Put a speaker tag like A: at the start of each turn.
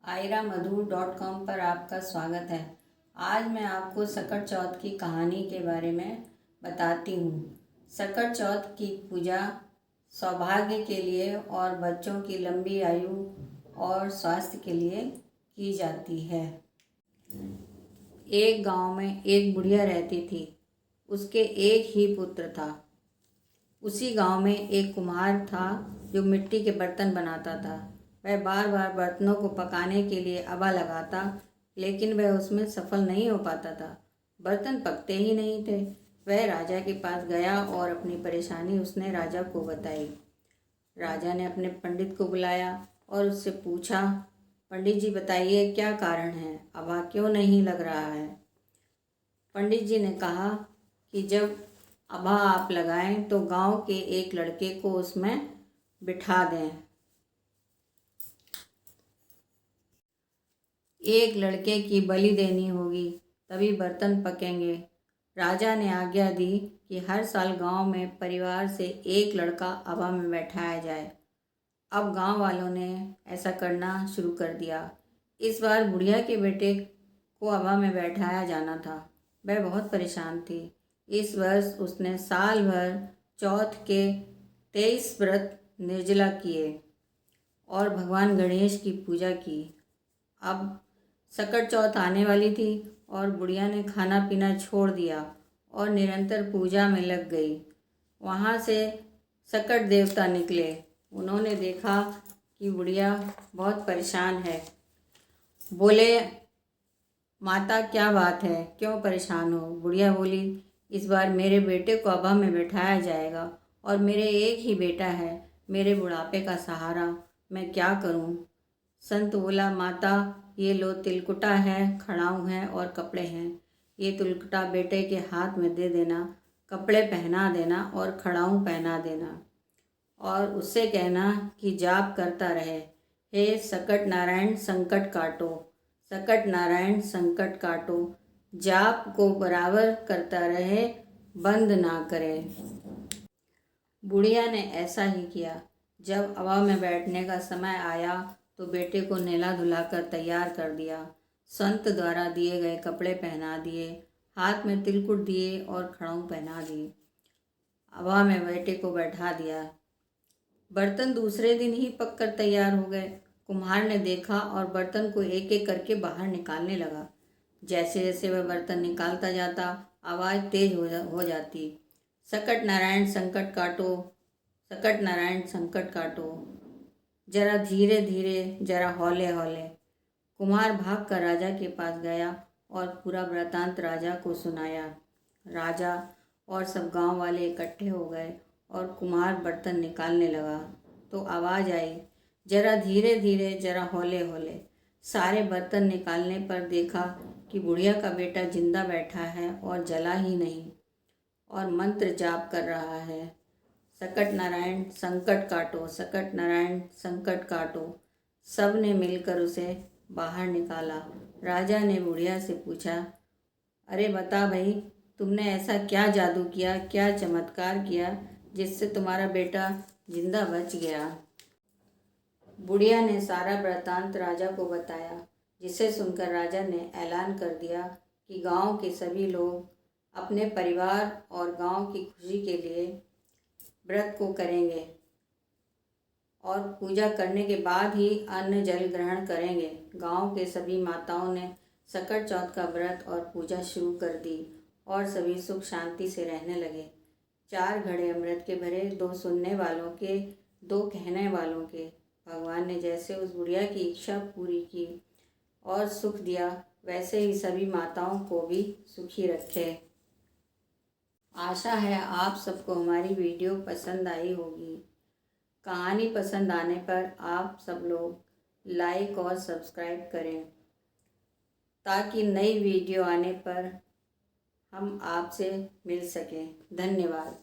A: आयरामधु.com पर आपका स्वागत है। आज मैं आपको सकट चौथ की कहानी के बारे में बताती हूँ। सकट चौथ की पूजा सौभाग्य के लिए और बच्चों की लंबी आयु और स्वास्थ्य के लिए की जाती है। एक गांव में एक बुढ़िया रहती थी। उसके एक ही पुत्र था। उसी गांव में एक कुम्हार था जो मिट्टी के बर्तन बनाता था। वह बार बार बर्तनों को पकाने के लिए अबा लगाता, लेकिन वह उसमें सफल नहीं हो पाता था। बर्तन पकते ही नहीं थे। वह राजा के पास गया और अपनी परेशानी उसने राजा को बताई। राजा ने अपने पंडित को बुलाया और उससे पूछा, पंडित जी बताइए क्या कारण है, अबा क्यों नहीं लग रहा है। पंडित जी ने कहा कि जब अबा आप लगाएं तो गांव के एक लड़के को उसमें बिठा दें। एक लड़के की बलि देनी होगी, तभी बर्तन पकेंगे। राजा ने आज्ञा दी कि हर साल गांव में परिवार से एक लड़का अबा में बैठाया जाए। अब गांव वालों ने ऐसा करना शुरू कर दिया। इस बार बुढ़िया के बेटे को अबा में बैठाया जाना था। वह बहुत परेशान थी। इस वर्ष उसने साल भर चौथ के 23 व्रत निर्जला किए और भगवान गणेश की पूजा की। अब सकट चौथ आने वाली थी और बुढ़िया ने खाना पीना छोड़ दिया और निरंतर पूजा में लग गई। वहाँ से सकट देवता निकले। उन्होंने देखा कि बुढ़िया बहुत परेशान है। बोले, माता क्या बात है, क्यों परेशान हो। बुढ़िया बोली, इस बार मेरे बेटे को अबा में बैठाया जाएगा और मेरे एक ही बेटा है, मेरे बुढ़ापे का सहारा, मैं क्या करूं। संत बोला, माता ये लो तिलकुटा है, खड़ाऊ है और कपड़े हैं। ये तिलकुटा बेटे के हाथ में दे देना, कपड़े पहना देना और खड़ाऊ पहना देना और उससे कहना कि जाप करता रहे, हे सकट नारायण संकट काटो, सकट नारायण संकट काटो। जाप को बराबर करता रहे, बंद ना करे। बुढ़िया ने ऐसा ही किया। जब अबा में बैठने का समय आया तो बेटे को नहला धुलाकर तैयार कर दिया। संत द्वारा दिए गए कपड़े पहना दिए, हाथ में तिलकुट दिए और खड़ाऊ पहना दिए। अबा में बेटे को बैठा दिया। बर्तन दूसरे दिन ही पककर तैयार हो गए। कुम्हार ने देखा और बर्तन को एक एक करके बाहर निकालने लगा। जैसे जैसे वह बर्तन निकालता जाता, आवाज़ तेज हो जाती, सकट नारायण संकट काटो, सकट नारायण संकट काटो। जरा धीरे धीरे, जरा हौले हौले। कुम्हार भाग कर राजा के पास गया और पूरा वृतांत राजा को सुनाया। राजा और सब गांव वाले इकट्ठे हो गए और कुम्हार बर्तन निकालने लगा तो आवाज़ आई, जरा धीरे धीरे, जरा हौले हौले। सारे बर्तन निकालने पर देखा कि बुढ़िया का बेटा जिंदा बैठा है और जला ही नहीं और मंत्र जाप कर रहा है, सकट नारायण संकट काटो, सकट नारायण संकट काटो। सब ने मिलकर उसे बाहर निकाला। राजा ने बुढ़िया से पूछा, अरे बता भाई, तुमने ऐसा क्या जादू किया, क्या चमत्कार किया जिससे तुम्हारा बेटा जिंदा बच गया। बुढ़िया ने सारा वृतांत राजा को बताया, जिसे सुनकर राजा ने ऐलान कर दिया कि गांव के सभी लोग अपने परिवार और गांव की खुशी के लिए व्रत को करेंगे और पूजा करने के बाद ही अन्न जल ग्रहण करेंगे। गांव के सभी माताओं ने सकट चौथ का व्रत और पूजा शुरू कर दी और सभी सुख शांति से रहने लगे। 4 घड़े अमृत के भरे, 2 सुनने वालों के, 2 कहने वालों के। भगवान ने जैसे उस बुढ़िया की इच्छा पूरी की और सुख दिया, वैसे ही सभी माताओं को भी सुखी रखे। आशा है आप सबको हमारी वीडियो पसंद आई होगी। कहानी पसंद आने पर आप सब लोग लाइक और सब्सक्राइब करें ताकि नई वीडियो आने पर हम आपसे मिल सकें। धन्यवाद।